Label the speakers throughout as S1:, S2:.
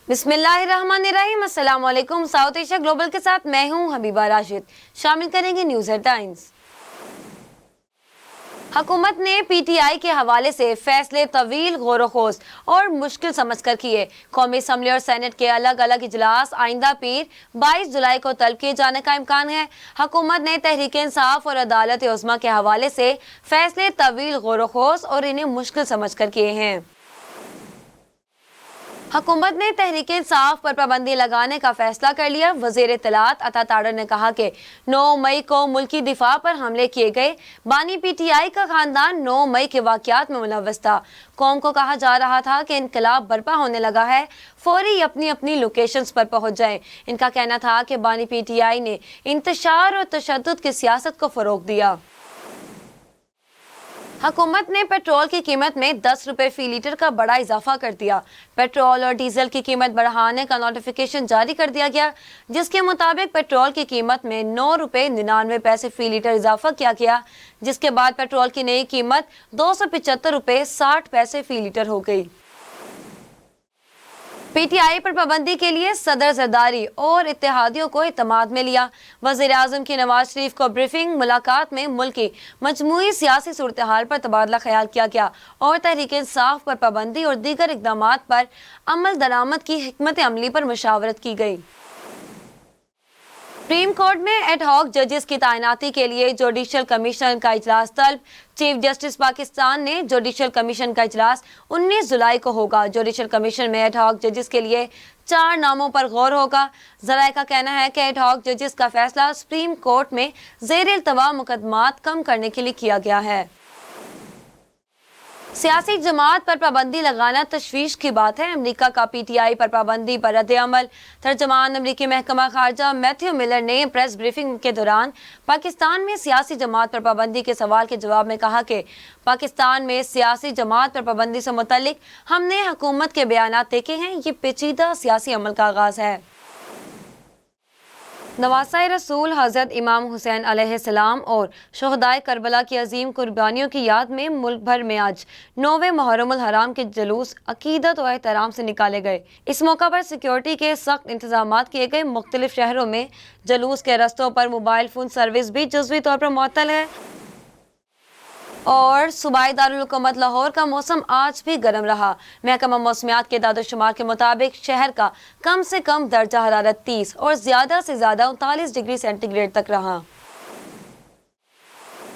S1: बिस्मिल्लाहिर्रहमानिर्रहीम। अस्सलाम वालेकुम। साउथ एशिया ग्लोबल के साथ मैं हूं हबीबा राशिद। शामिल करेंगे न्यूज हेडलाइंस। हुकूमत ने पीटीआई के हवाले से फैसले तवील गौर-व-खोज और मुश्किल समझकर किए। कौमी असम्बली और सेनेट के अलग अलग इजलास आइंदा पीर 22 जुलाई को तलब किए जाने का इम्कान है। हुकूमत ने तहरीक इंसाफ और अदालत उज़्मा के हवाले से फैसले तवील गौर-व-खोज और इन्हें मुश्किल समझकर किए हैं। हुकूमत ने तहरीक इंसाफ पर पाबंदी लगाने का फैसला कर लिया। वज़ीर इत्तलात अता तारड़ ने कहा कि 9 मई को मुल्की दिफा पर हमले किए गए। बानी पीटीआई का खानदान 9 मई के वाक़यात में मुलव्वस था। कौम को कहा जा रहा था कि इनकलाब बर्पा होने लगा है, फौरी अपनी अपनी लोकेशंस पर पहुंच जाएं। इनका कहना था कि बानी पीटीआई ने इंतशार और तशद्दुद की सियासत को फ़रोग़ दिया। हुकूमत ने पेट्रोल की कीमत में 10 रुपए फी लीटर का बड़ा इजाफा कर दिया। पेट्रोल और डीजल की कीमत बढ़ाने का नोटिफिकेशन जारी कर दिया गया, जिसके मुताबिक पेट्रोल की कीमत में 9 रुपए 99 पैसे फी लीटर इजाफा किया गया, जिसके बाद पेट्रोल की नई कीमत 275 रुपए 60 पैसे फी लीटर हो गई। पीटीआई पर पाबंदी के लिए सदर जरदारी और इत्तेहादियों को इत्तेमाद में लिया। वज़ीर आज़म की नवाज शरीफ को ब्रीफिंग मुलाकात में मुल्क की मजमूई सियासी सूरत हाल पर तबादला ख्याल किया गया और तहरीक इंसाफ पर पाबंदी और दीगर इक़दामात पर अमल दरामद की हिकमत अमली पर मुशावरत की गई। सुप्रीम कोर्ट में एड हॉक जजेस की तैनाती के लिए जुडिशल कमीशन का इजलास तलब। चीफ जस्टिस पाकिस्तान ने जुडिशल कमीशन का इजलास 19 जुलाई को होगा। जुडिशल कमीशन में एड हॉक जजेस के लिए 4 नामों पर गौर होगा। ज़राए का कहना है कि एड हॉक जजेस का फैसला सुप्रीम कोर्ट में ज़ेर इल्तवा मुकदमात कम करने के लिए किया गया है। सियासी जमात पर पाबंदी लगाना तशवीश की बात है। अमेरिका का पीटीआई पर पाबंदी पर रद्द-ए-अमल। तर्जमान अमेरिकी महकमा खारजा मैथ्यू मिलर ने प्रेस ब्रीफिंग के दौरान पाकिस्तान में सियासी जमात पर पाबंदी के सवाल के जवाब में कहा कि पाकिस्तान में सियासी जमात पर पाबंदी से मुतल्लिक हमने हुकूमत के बयानात देखे हैं। ये पेचीदा सियासी अमल का आगाज है। नवासा रसूल हज़रत इमाम हुसैन अलैहिस्सलाम और शहदाए करबला की अजीम कुर्बानियों की याद में मुल्क भर में आज 9वें मुहर्रमुल हराम के जुलूस अकीदत और एहतराम से निकाले गए। इस मौका पर सिक्योरिटी के सख्त इंतजामात किए गए। मुख्तलिफ शहरों में जुलूस के रस्तों पर मोबाइल फ़ोन सर्विस भी जुज़वी तौर पर मुअत्तल है और सूबाई दारुल हुकूमत लाहौर का मौसम आज भी गर्म रहा। महकमा मौसमियात के दादोशुमार के मुताबिक शहर का कम से कम दर्जा हरारत 30 और ज़्यादा से ज़्यादा 39 डिग्री सेंटीग्रेड तक रहा।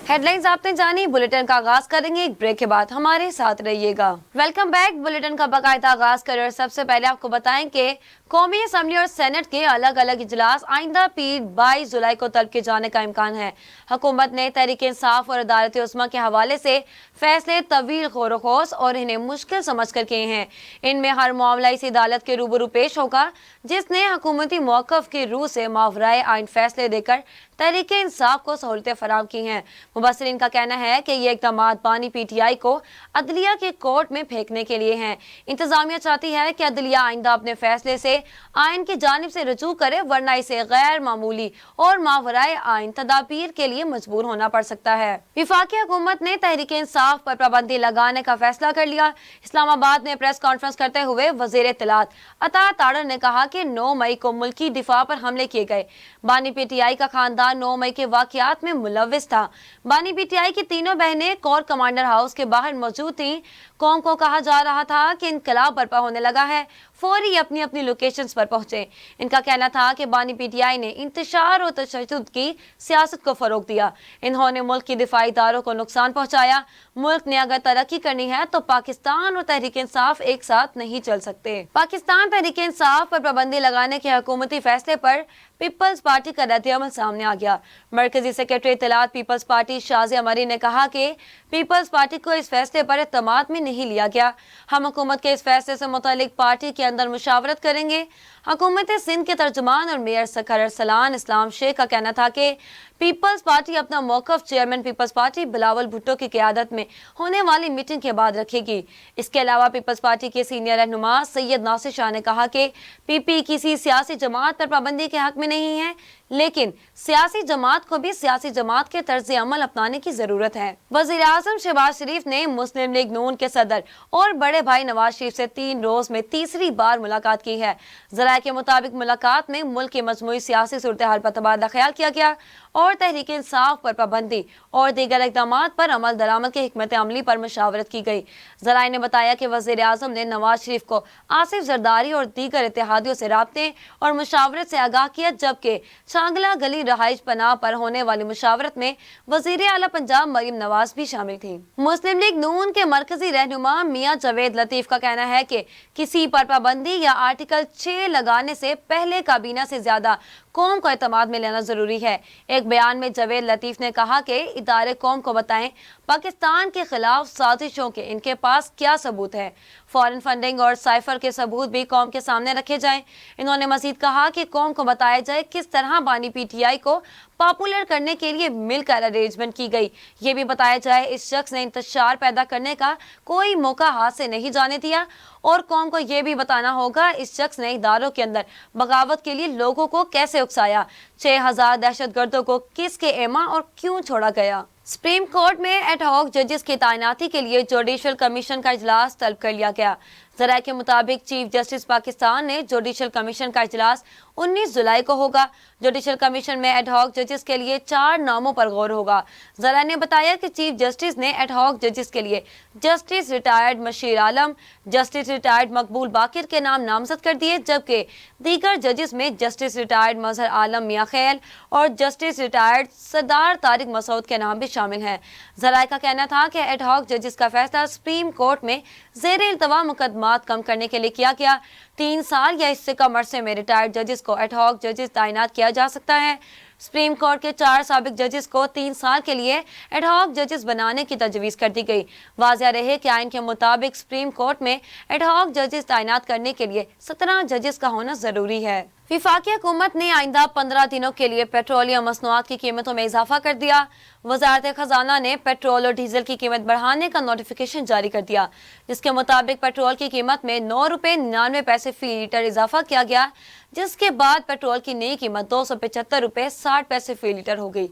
S1: हेडलाइंस आपने जानी। बुलेटिन का आगाज करेंगे एक ब्रेक के बाद, हमारे साथ रहिएगा। Welcome back. बुलेटिन का बाकायदा आगाज करें। सबसे पहले आपको बताएं कि कौमी असम्बली और सेनेट के अलग अलग इजलास आइंदा पीर 22 जुलाई को तलब किए जाने का इम्कान है। हुकूमत ने तहरीक इंसाफ और अदालत उज़्मा के हवाले से फैसले तवील गौर-व-खोज और इन्हें मुश्किल समझ कर किए हैं। इनमें हर मामला इस अदालत के रूबरू पेश होगा, जिसने हुकूमती मौक़िफ़ की रूह से मावराए आइन फैसले देकर तहरीक इंसाफ को सहूलतें फराहम की हैं। मुबस्सिरीन का कहना है कि ये इक़दामात बानी पीटीआई को अदलिया के कोर्ट में फेंकने के लिए हैं। इंतजामिया चाहती है कि अदलिया आइंदा अपने फैसले से आइन की जानिब से रजू करे, वरना इसे गैर मामूली और मावराए आइन तदाबीर के लिए मजबूर होना पड़ सकता है। विफाकी हुकूमत ने तहरीक इंसाफ पर पाबंदी लगाने का फैसला कर लिया। इस्लामाबाद में प्रेस कॉन्फ्रेंस करते हुए वज़ीर इत्तलात अता तारड़ ने कहा कि 9 मई को मुल्की दिफा पर हमले किए गए। बानी पीटीआई का खानदान 9 मई के वाक़यात में मुलव्वस था। बानी पीटीआई की तीनों बहनें कोर कमांडर हाउस के बाहर मौजूद थीं। कौम को कहा जा रहा था कि इनकलाब बर्पा होने लगा है, फौरी अपनी अपनी लोकेशंस पर पहुंचे। इनका कहना था कि बानी पीटीआई ने इंतशार और तशद्दुद की सियासत को फरोग दिया। इन्होंने मुल्क की दिफाई इदारों को नुकसान पहुंचाया। मुल्क ने अगर तरक्की करनी है तो पाकिस्तान और तहरीक इंसाफ एक साथ नहीं चल सकते। पाकिस्तान तहरीक इंसाफ पर पाबंदी लगाने के हुकूमती फैसले पर पीपल्स पार्टी का रद्द-ए-अमल सामने आ गया। मरकजी सेक्रेटरी इत्तलात पीपल्स पार्टी शाज़िया मरी ने कहा कि पीपल्स पार्टी को इस फैसले पर एतमाद में नहीं लिया गया। हम हुकूमत के इस फैसले से मुतालिक पार्टी के अंदर मुशावरत करेंगे। हुकूमत सिंध के तर्जुमान और मेयर सखर अरसलान इस्लाम शेख का कहना था कि पीपल्स पार्टी अपना मौक़िफ़ chairman peoples party Bilawal Bhutto की क़यादत में होने वाली मीटिंग के बाद रखेगी। इसके अलावा पीपल्स पार्टी के सीनियर रहनुमा सैयद नासिर शाह ने कहा कि पीपी किसी सियासी जमात पर पाबंदी के हक में नहीं है। लेकिन सियासी जमात को भी सियासी जमात के तर्ज अमल अपनाने की जरूरत है। वजीर आजम शहबाज शरीफ ने मुस्लिम लीग नून के सदर और बड़े भाई नवाज शरीफ से 3 रोज में तीसरी बार मुलाकात की है। जराये के मुताबिक मुलाकात में मुल्क की मजमूई सियासी सूरत हाल पर तबादला ख्याल किया गया और तहरीक इंसाफ पर पाबंदी और दीगर इक़दामात पर अमल दरामद की हिकमत अमली पर मुशावरत की गई। जराये ने बताया कि वजीर आजम ने नवाज शरीफ को आसिफ जरदारी और दीगर इत्तेहादियों से राब्ते और मुशावरत से आगाह किया, जबकि शांगला गली रहाइश पनाह पर होने वाली मुशावरत में वजीर आला पंजाब मरीम नवाज भी शामिल थी। मुस्लिम लीग नून के मरकजी रहनुमा मियां जावेद लतीफ का कहना है कि किसी पर पाबंदी या आर्टिकल 6 लगाने से पहले काबीना से ज्यादा कौम को एतमाद में लेना जरूरी है। एक बयान में जावेद लतीफ ने कहा कि इदारे कौम को बताएं पाकिस्तान के खिलाफ साजिशों के इनके पास क्या सबूत है। फॉरेन फंडिंग और साइफर के सबूत भी कौम के सामने रखे जाएं। इन्होंने मजीद कहा कि कौम को बताया जाए किस तरह बानी पीटीआई को पॉपुलर करने के लिए मिलकर अरेंजमेंट की गई। ये भी बताया जाए इस शख्स ने इंतशार पैदा करने का कोई मौका हाथ से नहीं जाने दिया और कौम को ये भी बताना होगा इस शख्स ने इदारों के अंदर बगावत के लिए लोगों को कैसे उकसाया, 6000 दहशतगर्दों को किसके एमा और क्यों छोड़ा गया। सुप्रीम कोर्ट में एडहॉक जजेस की तैनाती के लिए जुडिशल कमीशन का इजलास तलब कर लिया गया। जराये के मुताबिक चीफ जस्टिस पाकिस्तान ने जुडिशल कमीशन का इजलास 19 जुलाई को होगा। जुडिशल कमीशन में एडहॉक जजेस के लिए 4 नामों पर गौर होगा। जराये ने बताया कि चीफ जस्टिस ने एडहॉक जजेस के लिए जस्टिस रिटायर्ड मशीर आलम, जस्टिस रिटायर्ड मकबूल बाकिर के नाम नामजद कर दिए, जबकि दीगर जजेस में जस्टिस रिटायर्ड मजहर आलम मियां खैल और जस्टिस रिटायर्ड सरदार तारिक मसूद के नाम भी शामिल हैं। जराये का कहना था कि एडहॉक जजेस का फैसला सुप्रीम कोर्ट में ज़ेर इल्तवा मुकदमात कम करने के लिए किया गया। 3 साल या इससे कम अरसे में रिटायर्ड जजेस को एडहॉक जजेस तैनात किया जा सकता है। सुप्रीम कोर्ट के 4 साबिक जजेस को 3 साल के लिए एडहॉक जजेस बनाने की तजवीज़ कर दी गई। वाज़ेह रहे कि आइन के मुताबिक सुप्रीम कोर्ट में एडहॉक जजेस तैनात करने के लिए 17 जजेस का होना जरूरी है। वफाकी हुकूमत ने आइंदा 15 दिनों के लिए पेट्रोलियम मसनूआत की कीमतों में इजाफा कर दिया। वजारत खजाना ने पेट्रोल और डीजल की कीमत बढ़ाने का नोटिफिकेशन जारी कर दिया, जिसके मुताबिक पेट्रोल की कीमत में 9 रुपये 99 पैसे फी लीटर इजाफा किया गया, जिसके बाद पेट्रोल की नई कीमत 275 रुपये 60 पैसे फी लीटर हो गई।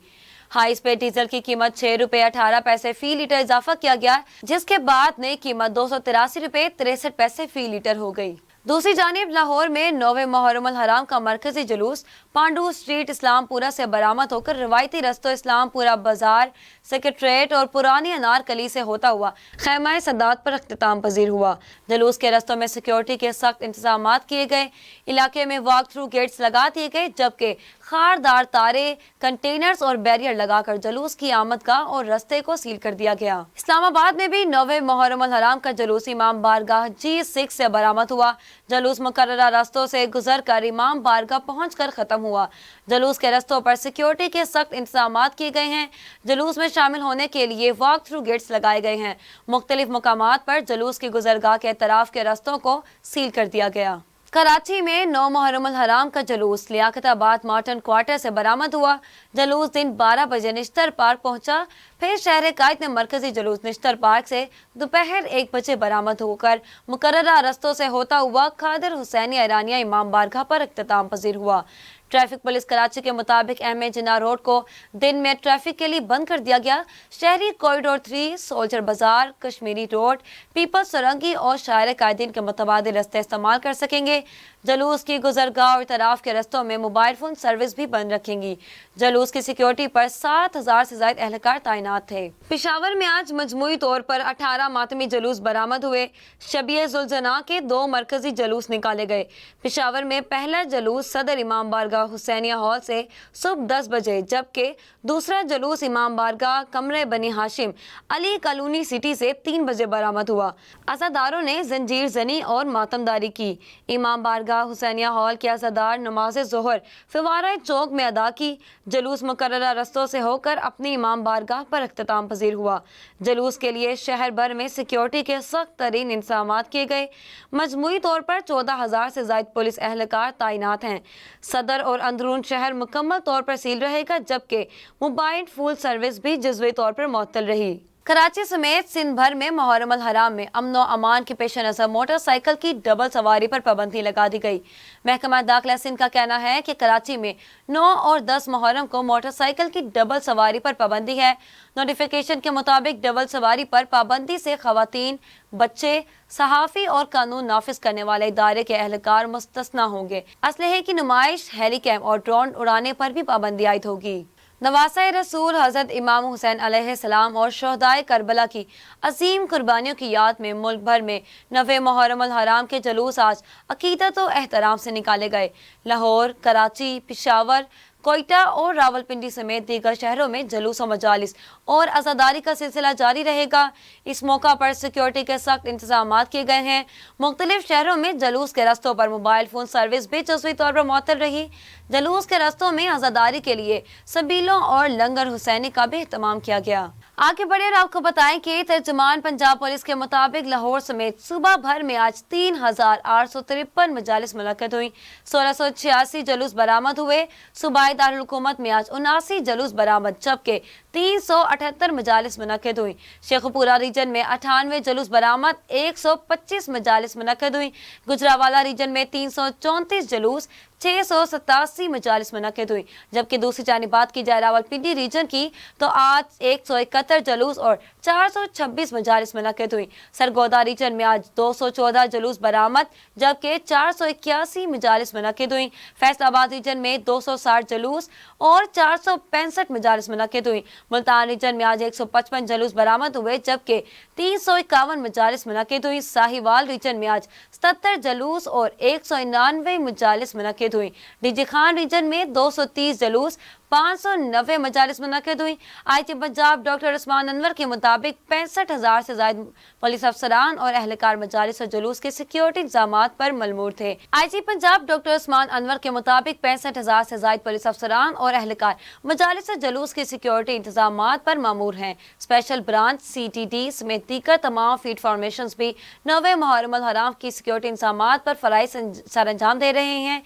S1: हाई स्पीड डीजल की कीमत 6 रुपये 18 पैसे फी लीटर इजाफा किया गया, जिसके बाद नई कीमत 283 रुपये 63 पैसे फी लीटर हो गई। दूसरी जानिब लाहौर में 9वें मुहर्रम अल हराम का मरकजी जुलूस पांडू स्ट्रीट इस्लामपुरा से बरामद होकर रवायती रस्तों इस्लामपुरा बाजार, सेक्रेटरीट और पुरानी अनारकली से होता हुआ खैमा सदात पर अख्तिताम पजीर हुआ। जुलूस के रस्तों में सिक्योरिटी के सख्त इंतजाम किए गए। इलाके में वॉक थ्रू गेट्स लगा दिए गए, जबकि खारदार तारे, कंटेनर्स और बैरियर लगाकर जुलूस की आमदगाह और रस्ते को सील कर दिया गया। इस्लामाबाद में भी 9वें मुहर्रम अल हराम का जुलूस इमाम बारगाह G6 से बरामद हुआ। जुलूस मुकर्ररा रास्तों से गुजर कर इमाम बारगाह पहुंचकर खत्म हुआ। जुलूस के रास्तों पर सिक्योरिटी के सख्त इंतजाम किए गए हैं। जुलूस में शामिल होने के लिए वॉक थ्रू गेट्स लगाए गए हैं। मुख्तलिफ मकामात पर जुलूस की गुजरगाह के तरफ के रास्तों को सील कर दिया गया। कराची में 9 मुहर्रम अल हराम का जुलूस लियाकताबाद मार्टन क्वार्टर से बरामद हुआ। जुलूस दिन 12 बजे निश्तर पार्क पहुंचा। फिर शहर कायद में मरकजी जुलूस निश्तर पार्क से दोपहर 1 बजे बरामद होकर मुकर्ररा रस्तों से होता हुआ कादिर हुसैनी ईरानिया इमाम बारगाह पर इख्तिताम पजीर हुआ। ट्रैफिक पुलिस कराची के मुताबिक अहमद जिन्ना रोड को दिन में ट्रैफिक के लिए बंद कर दिया गया। शहरी कॉरिडोर 3, सोल्जर बाजार, कश्मीरी रोड, पीपल्स सुरंगी और शायर कायदीन के मुतबादिल रस्ते इस्तेमाल कर सकेंगे। जुलूस की गुजरगाह और तराफ के रस्तों में मोबाइल फोन सर्विस भी बंद रखेंगी। जुलूस की सिक्योरिटी पर 7000 से ज्यादा एहलकार तैनात थे। पेशावर में आज मजमूई तौर पर 18 मातमी जुलूस बरामद हुए। शबीए जुलजना के 2 मरकजी जुलूस निकाले गए। पेशावर में पहला जुलूस सदर इमाम बारगाह हुसैनिया हॉल से सुबह 10 बजे, जबकि दूसरा जुलूस इमाम बारगाह कमरे बनी हाशिम अली कॉलोनी सिटी से 3 बजे बरामद हुआ। अज़ादारों ने जंजीर जनी और मातमदारी की। इमाम बारगाह हुसैनिया हॉल के अज़ादार नमाज ज़ोहर फवारा चौक में अदा की। जुलूस मुकर्ररा रस्तों से होकर अपनी इमाम बारगाह पर इख्तिताम पजीर हुआ। जुलूस के लिए शहर भर में सिक्योरिटी के सख्त तरीन इंतजाम किए गए। मजमूई तौर पर 14,000 से ज्यादा पुलिस एहलकार तैनात हैं। सदर और अंदरून शहर मुकम्मल तौर पर सील रहेगा, जबकि मोबाइल फोन सर्विस भी जज़वी तौर पर मुअत्तल रही। कराची समेत सिंध भर में मुहर्रम अल हराम में अमन व अमान के पेश नज़र मोटरसाइकिल की डबल सवारी पर पाबंदी लगा दी गई। महकमा दाखिला सिंध का कहना है कि कराची में 9 और 10 मुहर्रम को मोटरसाइकिल की डबल सवारी पर पाबंदी है। नोटिफिकेशन के मुताबिक डबल सवारी पर पाबंदी से खवातीन, बच्चे, सहाफ़ी और कानून नाफिज करने वाले इदारे के अहलकार मुस्तस्ना होंगे। असलहे की नुमाइश, हेलीकैम और ड्रोन उड़ाने पर भी पाबंदी आयद होगी। नवासा रसूल हज़रत इमाम हुसैन अलैहिस्सलाम और शहदाए करबला की अजीम कुर्बानियों की याद में मुल्क भर में 9वें मुहर्रम अल हराम के जुलूस आज अकीदत और एहतराम से निकाले गए। लाहौर, कराची, पेशावर, कोयटा और रावलपिंडी समेत दीगर शहरों में जुलूस और मजालिस और अज़ादारी का सिलसिला जारी रहेगा। इस मौका पर सिक्योरिटी के सख्त इंतजाम किए गए हैं। मुख्तलिफ शहरों में जुलूस के रस्तों पर मोबाइल फोन सर्विस भी जज़वी तौर पर मुअत्तल रही। जुलूस के रस्तों में अज़ादारी के लिए सबीलों और लंगर हुसैनी का भी एहतमाम किया गया। आगे बढ़े और आपको बताएं कि तर्जुमान पंजाब पुलिस के मुताबिक लाहौर समेत सूबा भर में आज 3853 मजालिस मुनक्कद हुई। 1686 जुलूस बरामद हुए। सूबाई दारुल हुकूमत में आज 79 जुलूस बरामद, जबकि 378 मजालिस मुनक्कद हुई। शेखुपुरा रीजन में 98 जुलूस बरामद, 125 मजालिस मुनक्कद हुई। गुजरावाला रीजन में 334 जुलूस, 687 मजालिस मुनक्कद हुई। जबकि दूसरी जानिब बात की जाए रावलपिंडी रीजन की तो आज 171 जुलूस और 426 मजालिस मुनक्कद हुई। सरगोदा रीजन में आज 214 जुलूस बरामद, जबकि 481 मजालिस मुनक्कद हुई। फैसलाबाद रीजन में 260 जुलूस और 465 मजालिस मुनक्कद हुई। मुल्तान रीजन में आज 155 जुलूस बरामद हुए, जबकि 351 मजालिस मुनक्कद हुई। साहिवाल रीजन में आज 77 जुलूस और 199 मजालिस मुनक्कद हुई। डीजी खान रीजन में 230 जुलूस, 590 मजालिस मुनक्कद हुई। आईजी पंजाब डॉक्टर उस्मान अनवर के मुताबिक 65,000 से ज्यादा पुलिस अफसरान और अहलकार मजालिस और जुलूस के सिक्योरिटी इंतजामात पर मलमूर थे। आईजी पंजाब डॉक्टर उस्मान अनवर के मुताबिक 65,000 से ज्यादा पुलिस अफसरान और अहलकार मजालिस और जुलूस के सिक्योरिटी इंतजामात पर मामूर हैं। स्पेशल ब्रांच, CTD समेत दीगर तमाम फील्ड फॉर्मेशन भी 9वें मुहर्रम अल हराम की सिक्योरिटी इंतजामात पर फराइज सर अंजाम दे रहे हैं।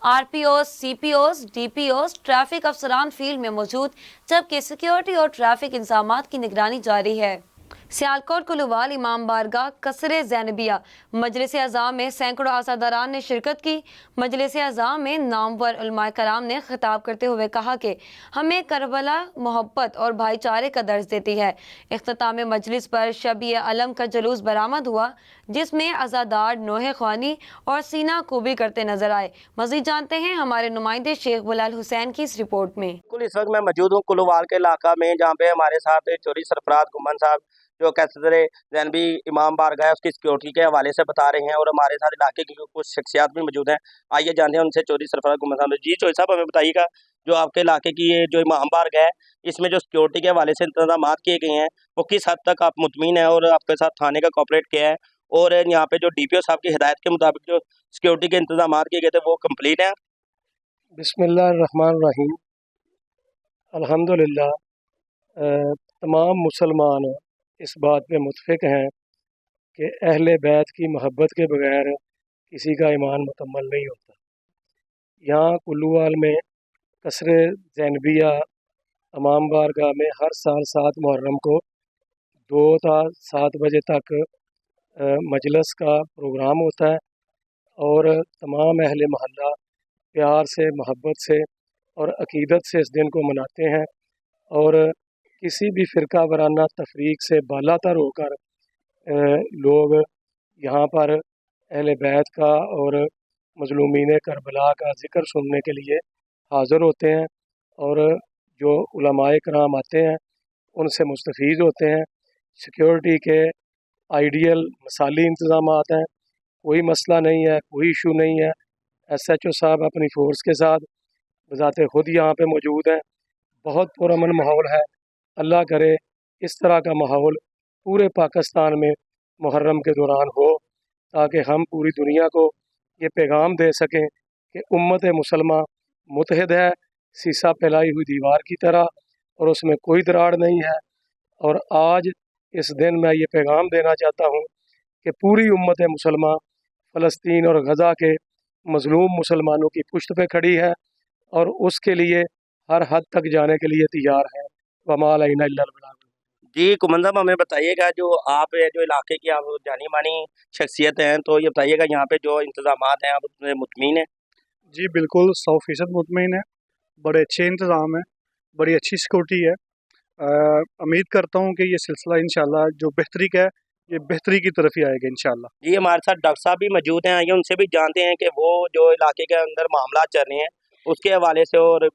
S1: RPOs, CPOs, DPOs, ट्रैफिक अफसरान फील्ड में मौजूद, जबकि सिक्योरिटी और ट्रैफिक इंतजामात की निगरानी जारी है। सियालकोट कुलवाल इमाम बारगाह कसरे ज़ैनबिया मजलिस अज़ा में सैकड़ों आज़ादारान ने शिरकत की। मजलिस अज़ा में नामवर उलमाए कराम ने खिताब करते हुए कहा कि हमें करबला मोहब्बत और भाईचारे का दर्ज देती है। इख्तिताम मजलिस पर शब-ए अलम का जुलूस बरामद हुआ, जिसमें अज़ादार नोहे ख्वानी और सीना कोबी करते नजर आए। मज़ीद जानते हैं हमारे नुमाइंदे शेख बिलाल हुसैन की इस रिपोर्ट में।
S2: इस वक्त मैं मौजूद हूँ कुलवाल के इलाका में, जहाँ पे हमारे साथ चौधरी सरफराज गुमान साहब जो कसरे ज़ैनबी इमाम बारगाह उसकी सिक्योरिटी के हवाले से बता रहे हैं, और हमारे साथ इलाके की कुछ शख्सियात भी मौजूद हैं। आइए जानते हैं उनसे। चौधरी सरफराज गुमान साहब जी, चौधरी साहब हमें बताइएगा, जो आपके इलाके की ये जो इमाम बारगाह है, इसमें जो सिक्योरिटी के हवाले से इंतजाम किए गए हैं, वो किस हद तक आप मुतमिन हैं और आपके साथ थाने का कॉपरेट किया है, और यहाँ पे जो DPO साहब की हिदायत के मुताबिक जो सिक्योरिटी के इंतजाम किए गए थे वो कम्प्लीट हैं?
S3: बिस्मिल्लाहिर्रहमानिर्रहीम। अल्हम्दुलिल्लाह तमाम मुसलमान इस बात पे मुत्फिक हैं कि अहले बैत की मोहब्बत के बगैर किसी का ईमान मुकम्मल नहीं होता। यहाँ कुल्लूवाल में कसरे ज़ैनबिया इमाम बारगाह में हर साल 7 मुहर्रम को 2 था 7 बजे तक मजलिस का प्रोग्राम होता है, और तमाम अहले मोहल्ला प्यार से, मोहब्बत से और अकीदत से इस दिन को मनाते हैं, और किसी भी फ़िरका वराना तफरीक से बालातर होकर लोग यहाँ पर अहले बैत का और मज़लूमीन करबला का ज़िक्र सुनने के लिए हाज़िर होते हैं, और जो उलमाए कराम आते हैं उनसे मुस्तफ़ीज़ होते हैं। सिक्योरिटी के आइडियल मसाली इंतज़ामात हैं, कोई मसला नहीं है, कोई इशू नहीं है। SHO साहब अपनी फ़ोर्स के साथ बज़ाते ख़ुद यहाँ पे मौजूद हैं। बहुत पुरअमन माहौल है। अल्लाह करे इस तरह का माहौल पूरे पाकिस्तान में मुहर्रम के दौरान हो, ताकि हम पूरी दुनिया को ये पैगाम दे सकें कि उम्मत मुसलमा मुत्तहिद है, सीसा फैलाई हुई दीवार की तरह, और उसमें कोई दरार नहीं है। और आज इस दिन मैं ये पैगाम देना चाहता हूँ कि पूरी उम्मत मुसलमा फ़लस्तीन और गज़ा के मज़लूम मुसलमानों की पुश्त पे खड़ी है, और उसके लिए हर हद तक जाने के लिए तैयार है। वमा अलैना इल्लल बलाग।
S2: जी कुमन साहब, हमें बताइएगा, जो आप जो इलाके की आप जानी मानी शख्सियत हैं, तो ये बताइएगा यहाँ पे जो इंतजामात हैं आप उसमें मुतमीन हैं?
S3: जी बिल्कुल 100% मुतमईन है। बड़े अच्छे इंतज़ाम हैं, बड़ी अच्छी सिक्योरिटी है। उम्मीद करता हूँ कि ये सिलसिला इंशाल्लाह जो बेहतरी का है, ये बेहतरी की तरफ ही आएगा इंशाल्लाह।
S2: जी हमारे साथ डॉक्टर साहब भी मौजूद हैं, आइए उनसे भी जानते हैं कि वो जो इलाके के अंदर मामला चल रहे हैं उसके हवाले से, और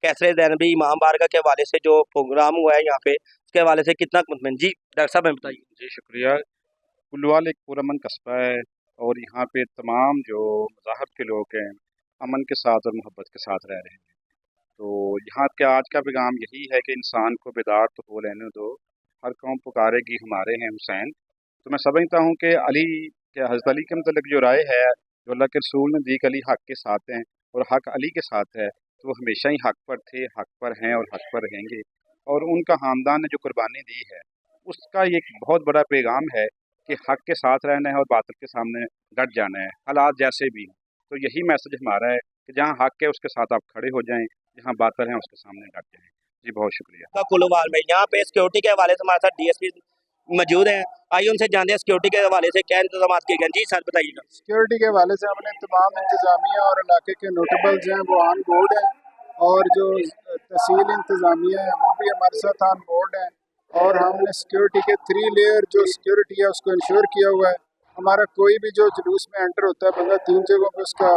S2: कैसरे ज़ैनबी इमाम बारगाह के हवाले से जो प्रोग्राम हुआ है यहाँ पे, उसके हवाले से कितना मुतमिन। जी डॉक्टर साहब, हमें बताइए।
S4: जी शुक्रिया। कुल्लवाल एक पुरअमन कस्बा है और यहाँ पे तमाम जो मज़ाहब के लोग हैं अमन के साथ और मोहब्बत के साथ रह रहे हैं। तो यहाँ के आज का पैगाम यही है कि इंसान को बेदार तो हो लेने दो, हर कौम पुकारेगी हमारे हैं हुसैन। तो मैं समझता हूँ कि अली के हज़रत अली के मतलब जो राय है जो अल्लाह के रसूल ने दी कि अली हक़ के साथ हैं और हक़ अली के साथ है, तो वो हमेशा ही हक़ पर थे, हक़ पर हैं और हक़ पर रहेंगे। और उनका ख़ानदान ने जो कुर्बानी दी है उसका ये एक बहुत बड़ा पैगाम है कि हक़ के साथ रहना है और बातिल के सामने डट जाना है, हालात जैसे भी हों। तो यही मैसेज हमारा है कि जहाँ हक़ है उसके साथ आप खड़े हो जाएं, जहाँ बातिल है उसके सामने डट जाएं। जी बहुत शुक्रिया।
S2: कुल्लवाल में यहाँ पे सिक्योरिटी के हवाले से हमारे साथ डीएसपी मौजूद हैं, आइए उनसे जानते हैं सिक्योरिटी के हवाले से क्या इंतजाम किए गए। जी सर बताइएगा।
S5: सिक्योरिटी के हवाले से हमने तमाम इंतज़ामिया और इलाके के नोटेबल्स हैं वो ऑन बोर्ड हैं, और जो तहसील इंतज़ामिया है वो भी हमारे साथ ऑन बोर्ड हैं। और हमने सिक्योरिटी के 3 लेयर जो सिक्योरिटी है उसको इंश्योर किया हुआ है। हमारा कोई भी जो जुलूस में एंटर होता है बंदा 3 जगहों पर उसका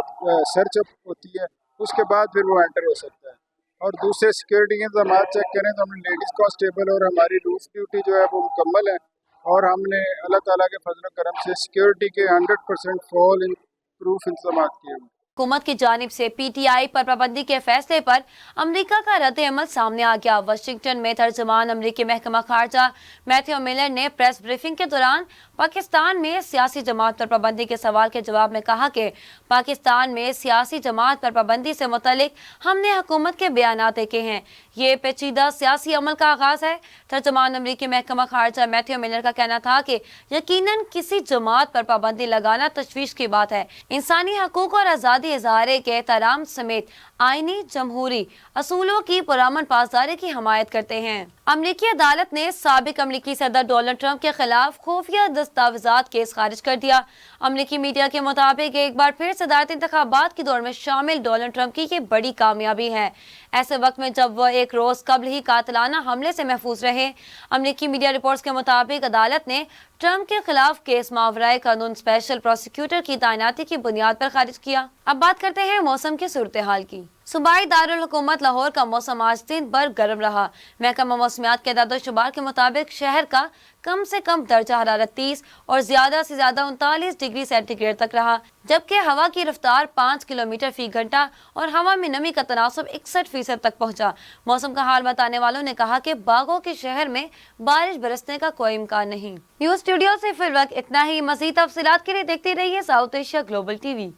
S5: सर्च होती है, उसके बाद फिर वो एंटर हो सकता है। और दूसरे सिक्योरिटी के इंतजाम चेक करें तो हमने लेडीज़ कांस्टेबल और हमारी रूफ ड्यूटी जो है वो मुकम्मल है, और हमने अल्लाह ताला के फजल करम से सिक्योरिटी के 100% फॉल इन प्रूफ इंतजाम किए हुए हैं।
S1: हुकूमत की जानिब से पीटीआई पर पाबंदी के फैसले पर अमरीका का रद्द अमल सामने आ गया। वाशिंगटन में तर्जुमान अमरीकी महकमा खारजा मैथ्यू मिलर ने प्रेस ब्रीफिंग के दौरान पाकिस्तान में सियासी जमात पर पाबंदी के सवाल के जवाब में कहा कि पाकिस्तान में सियासी जमात पर पाबंदी से मुतल्लिक हमने हुकूमत के बयान देखे हैं, ये पेचीदा सियासी अमल का आगाज है। तर्जुमान अमरीकी महकमा खारजा मैथ्यू मिलर का कहना था कि यकीनन किसी जमात पर पाबंदी लगाना तशवीश की बात है। इंसानी हकूक और आज़ादी इज़हार के एहतराम समेत आईनी जमहूरी असूलों की पुरअमन पासदारी की हमायत करते हैं। अमरीकी अदालत ने साबिक अमरीकी सदर डोनाल्ड ट्रंप के खिलाफ खुफिया दस्तावेजात केस खारिज कर दिया। अमरीकी मीडिया के मुताबिक एक बार फिर सदारती इंतखाबात की दौड़ में शामिल डोनाल्ड ट्रंप की ये बड़ी कामयाबी है, ऐसे वक्त में जब वह एक रोज कबल ही कातिलाना हमले से महफूज रहे। अमरीकी मीडिया रिपोर्ट्स के मुताबिक अदालत ने ट्रंप के खिलाफ केस मावराए कानून स्पेशल प्रोसिक्यूटर की तैनाती की बुनियाद पर खारिज किया। अब बात करते हैं मौसम की सूरत हाल की। सूबाई दारुल हुकूमत लाहौर का मौसम आज दिन भर गर्म रहा। महकमा मौसमियात के दादोशुमार के मुताबिक शहर का कम से कम दर्जा हरारत 30 और ज्यादा से ज्यादा 39 डिग्री सेंटीग्रेड तक रहा, जबकि हवा की रफ्तार 5 किलोमीटर फी घंटा और हवा में नमी का तनासब 61% तक पहुंचा। मौसम का हाल बताने वालों ने कहा कि बागों के शहर में बारिश बरसने का कोई इम्कान नहीं। न्यूज स्टूडियो से फिर वक्त इतना ही। मजीद तफसीलात के लिए देखते रहिए साउथ एशिया ग्लोबल टीवी।